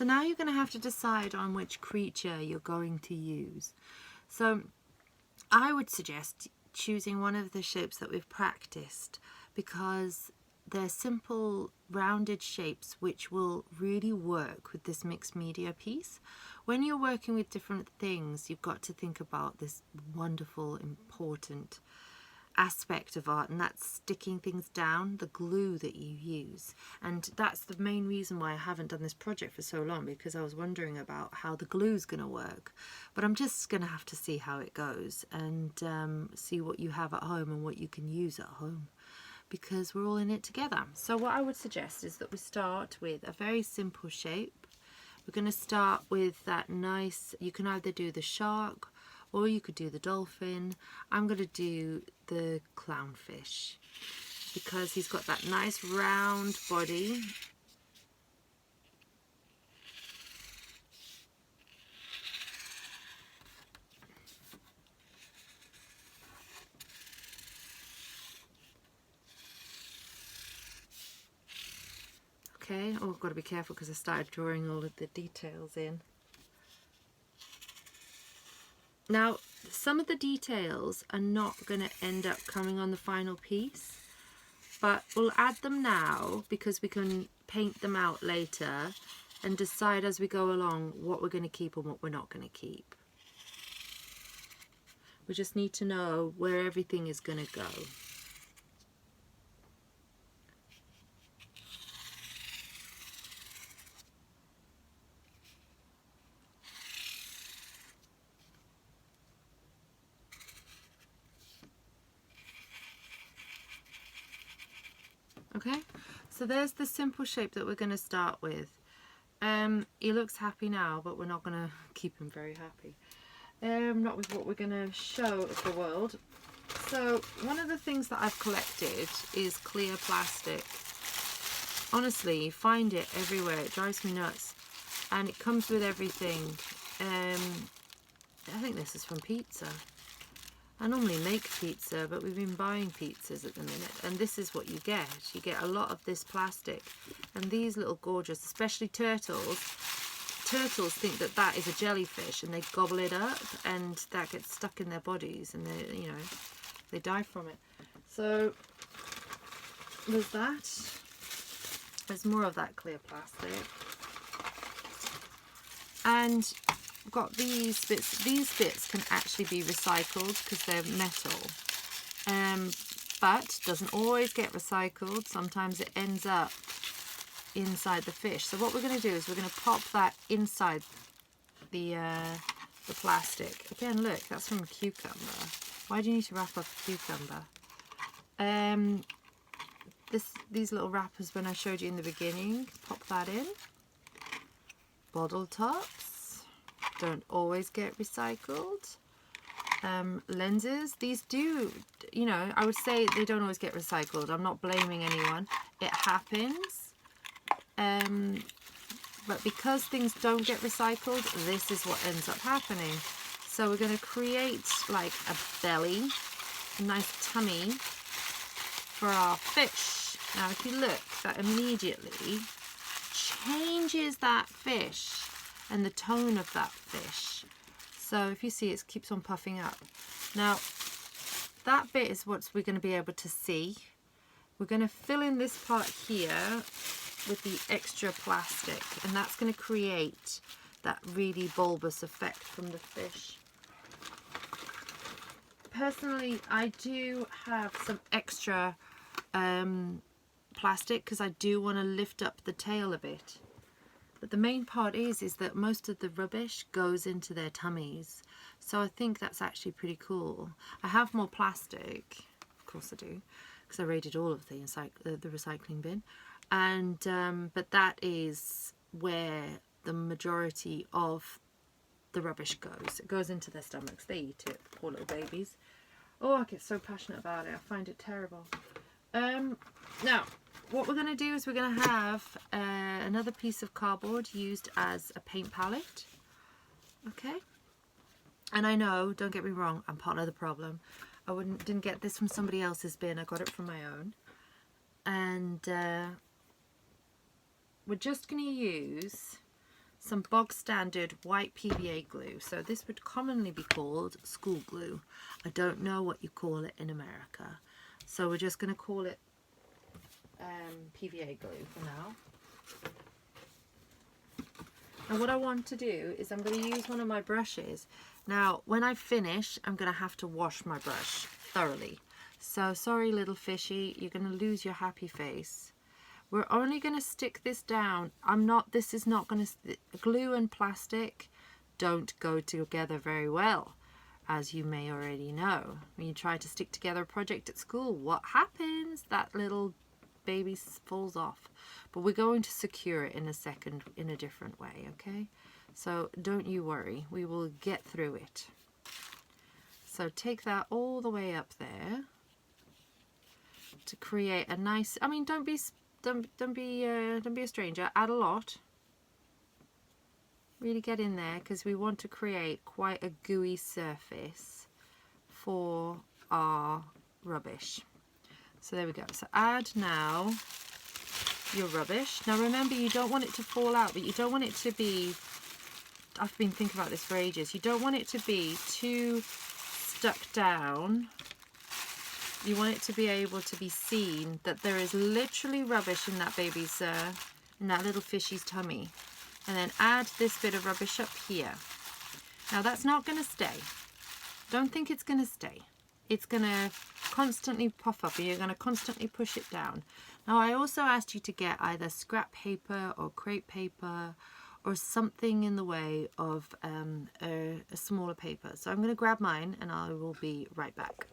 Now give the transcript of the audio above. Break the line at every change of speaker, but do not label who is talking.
So now you're going to have to decide on which creature you're going to use. So I would suggest choosing one of the shapes that we've practiced, because they're simple rounded shapes which will really work with this mixed media piece. When you're working with different things, you've got to think about this wonderful, important aspect of art, and that's sticking things down, the glue that you use. And that's the main reason why I haven't done this project for so long, because I was wondering about how the glue's going to work. But I'm just going to have to see how it goes, and see what you have at home and what you can use at home, because we're all in it together. So what I would suggest is that we start with a very simple shape. We're going to start with that nice, you can either do the shark or you could do the dolphin. I'm going to do the clownfish because he's got that nice round body. Okay, oh, I've got to be careful because I started drawing all of the details in. Now, some of the details are not going to end up coming on the final piece, but we'll add them now because we can paint them out later and decide as we go along what we're going to keep and what we're not going to keep. We just need to know where everything is going to go. Okay, so there's the simple shape that we're going to start with. He looks happy now, but we're not going to keep him very happy. Not with what we're going to show of the world. So one of the things that I've collected is clear plastic. Honestly, you find it everywhere. It drives me nuts. And it comes with everything. I think this is from pizza. I normally make pizza, but we've been buying pizzas at the minute, and this is what you get. You get a lot of this plastic, and these little gorgeous, especially turtles. Turtles think that that is a jellyfish, and they gobble it up, and that gets stuck in their bodies, and they, you know, they die from it. So there's that. There's more of that clear plastic, and I've got these bits. These bits can actually be recycled because they're metal, but doesn't always get recycled. Sometimes it ends up inside the fish. So what we're going to do is we're going to pop that inside the plastic. Again, look, that's from a cucumber. Why do you need to wrap up a cucumber? These little wrappers, when I showed you in the beginning, pop that in. Bottle tops don't always get recycled. Lenses, these do, you know, I would say they don't always get recycled. I'm not blaming anyone. It happens. But because things don't get recycled, this is what ends up happening. So we're going to create like a belly, a nice tummy for our fish. Now if you look, that immediately changes that fish and the tone of that fish. So if you see, it keeps on puffing up. Now that bit is what we're going to be able to see. We're going to fill in this part here with the extra plastic, and that's going to create that really bulbous effect from the fish. Personally, I do have some extra plastic because I do want to lift up the tail a bit. But the main part is that most of the rubbish goes into their tummies. So I think that's actually pretty cool. I have more plastic, of course I do, because I raided all of the recycling bin. And but that is where the majority of the rubbish goes. It goes into their stomachs. They eat it, poor little babies. Oh, I get so passionate about it. I find it terrible. Now, what we're going to do is we're going to have another piece of cardboard used as a paint palette. Okay. And I know, don't get me wrong, I'm part of the problem. I didn't get this from somebody else's bin. I got it from my own. And we're just going to use some bog standard white PVA glue. So this would commonly be called school glue. I don't know what you call it in America. So we're just going to call it PVA glue for now. And what I want to do is I'm going to use one of my brushes. Now, when I finish, I'm going to have to wash my brush thoroughly. So sorry, little fishy, you're going to lose your happy face. We're only going to stick this down. This is not going to, glue and plastic don't go together very well, as you may already know. When you try to stick together a project at school, what happens? That little baby falls off. But we're going to secure it in a second in a different way, okay? So don't you worry, we will get through it. So take that all the way up there to create a nice, I mean, don't be a stranger, add a lot. Really get in there, because we want to create quite a gooey surface for our rubbish. So there we go. So add now your rubbish. Now remember, you don't want it to fall out, but you don't want it to be, I've been thinking about this for ages, you don't want it to be too stuck down. You want it to be able to be seen that there is literally rubbish in that baby's, in that little fishy's tummy. And then add this bit of rubbish up here. Now that's not going to stay. Don't think it's going to stay. It's going to constantly puff up, and you're going to constantly push it down. Now I also asked you to get either scrap paper or crepe paper or something in the way of a smaller paper. So I'm going to grab mine and I will be right back.